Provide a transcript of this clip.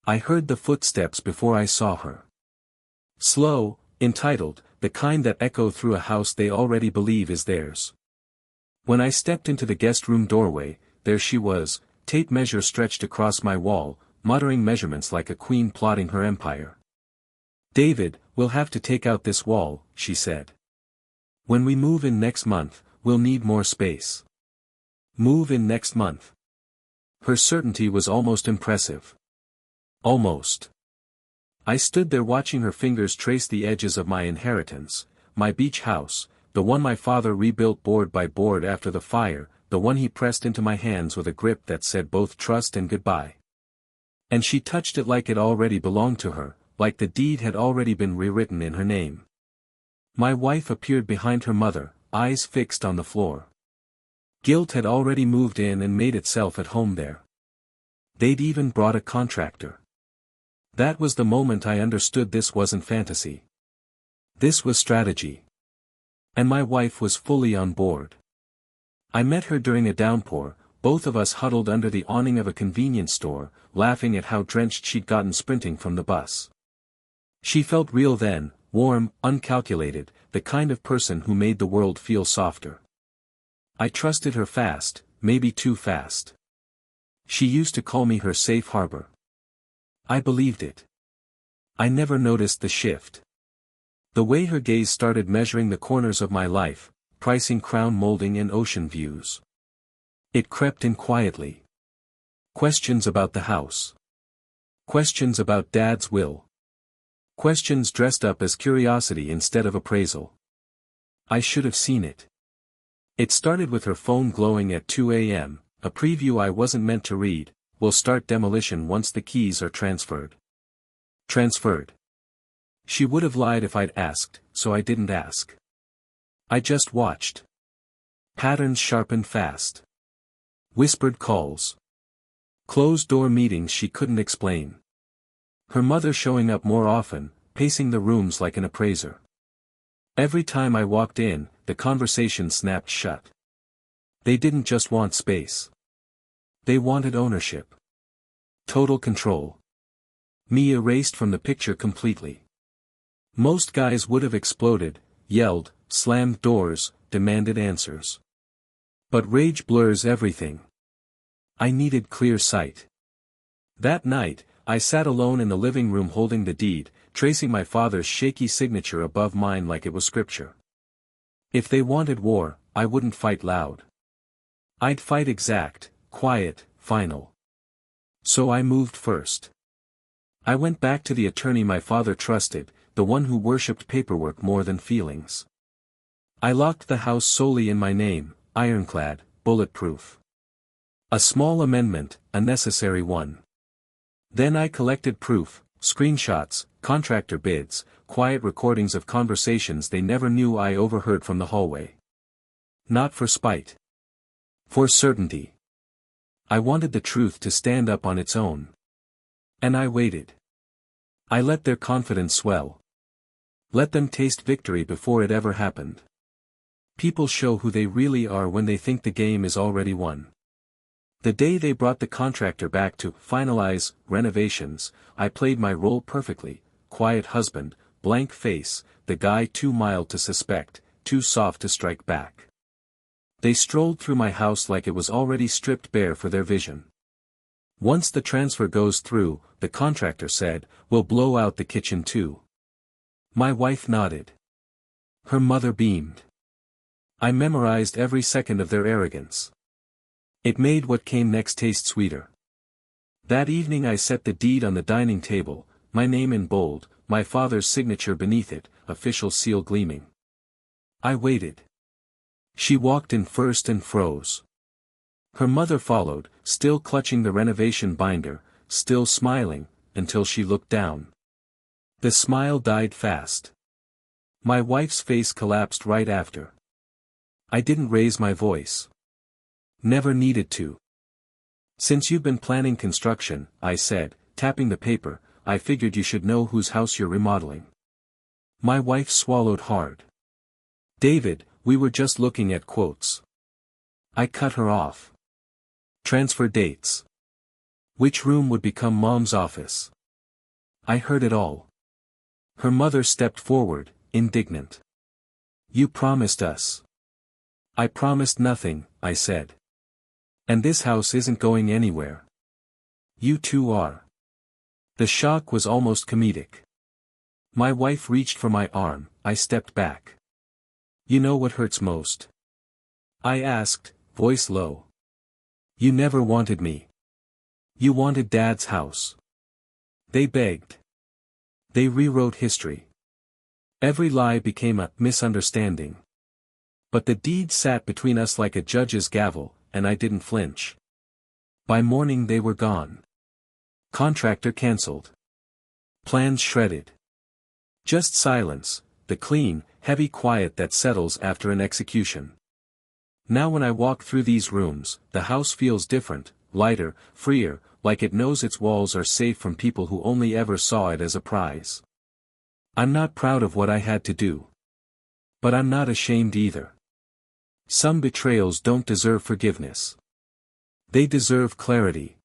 I heard the footsteps before I saw her. Slow, entitled, the kind that echo through a house they already believe is theirs. When I stepped into the guest room doorway, there she was, tape measure stretched across my wall, muttering measurements like a queen plotting her empire. "David, we'll have to take out this wall," she said. "When we move in next month, we'll need more space." Move in next month. Her certainty was almost impressive. Almost. I stood there watching her fingers trace the edges of my inheritance, my beach house, the one my father rebuilt board by board after the fire, the one he pressed into my hands with a grip that said both trust and goodbye. And she touched it like it already belonged to her, like the deed had already been rewritten in her name. My wife appeared behind her mother, eyes fixed on the floor. Guilt had already moved in and made itself at home there. They'd even brought a contractor. That was the moment I understood this wasn't fantasy. This was strategy. And my wife was fully on board. I met her during a downpour, both of us huddled under the awning of a convenience store, laughing at how drenched she'd gotten sprinting from the bus. She felt real then, warm, uncalculated, the kind of person who made the world feel softer. I trusted her fast, maybe too fast. She used to call me her safe harbor. I believed it. I never noticed the shift. The way her gaze started measuring the corners of my life, pricing crown molding and ocean views. It crept in quietly. Questions about the house. Questions about Dad's will. Questions dressed up as curiosity instead of appraisal. I should have seen it. It started with her phone glowing at 2 a.m., a preview I wasn't meant to read. "We'll start demolition once the keys are transferred." Transferred. She would have lied if I'd asked, so I didn't ask. I just watched. Patterns sharpened fast. Whispered calls. Closed-door meetings she couldn't explain. Her mother showing up more often, pacing the rooms like an appraiser. Every time I walked in, the conversation snapped shut. They didn't just want space. They wanted ownership. Total control. Me erased from the picture completely. Most guys would have exploded, yelled, slammed doors, demanded answers. But rage blurs everything. I needed clear sight. That night, I sat alone in the living room holding the deed, tracing my father's shaky signature above mine like it was scripture. If they wanted war, I wouldn't fight loud. I'd fight exact, quiet, final. So I moved first. I went back to the attorney my father trusted, the one who worshipped paperwork more than feelings. I locked the house solely in my name, Ironclad, bulletproof. A small amendment, a necessary one. Then I collected proof, screenshots, contractor bids, quiet recordings of conversations they never knew I overheard from the hallway. Not for spite. For certainty. I wanted the truth to stand up on its own. And I waited. I let their confidence swell. Let them taste victory before it ever happened. People show who they really are when they think the game is already won. The day they brought the contractor back to finalize renovations, I played my role perfectly: quiet husband, blank face, the guy too mild to suspect, too soft to strike back. They strolled through my house like it was already stripped bare for their vision. "Once the transfer goes through," the contractor said, "we'll blow out the kitchen too." My wife nodded. Her mother beamed. I memorized every second of their arrogance. It made what came next taste sweeter. That evening I set the deed on the dining table, my name in bold, my father's signature beneath it, official seal gleaming. I waited. She walked in first and froze. Her mother followed, still clutching the renovation binder, still smiling, until she looked down. The smile died fast. My wife's face collapsed right after. I didn't raise my voice. Never needed to. "Since you've been planning construction," I said, tapping the paper, "I figured you should know whose house you're remodeling." My wife swallowed hard. "David, we were just looking at quotes." I cut her off. Transfer dates. Which room would become Mom's office? I heard it all. Her mother stepped forward, indignant. You promised us. I promised nothing, I said. And this house isn't going anywhere. You two are. The shock was almost comedic. My wife reached for my arm, I stepped back. You know what hurts most? I asked, voice low. You never wanted me. You wanted Dad's house. They begged. They rewrote history. Every lie became a misunderstanding. But the deed sat between us like a judge's gavel, and I didn't flinch. By morning they were gone. Contractor cancelled. Plans shredded. Just silence, the clean, heavy quiet that settles after an execution. Now when I walk through these rooms, the house feels different, lighter, freer, like it knows its walls are safe from people who only ever saw it as a prize. I'm not proud of what I had to do. But I'm not ashamed either. Some betrayals don't deserve forgiveness. They deserve clarity.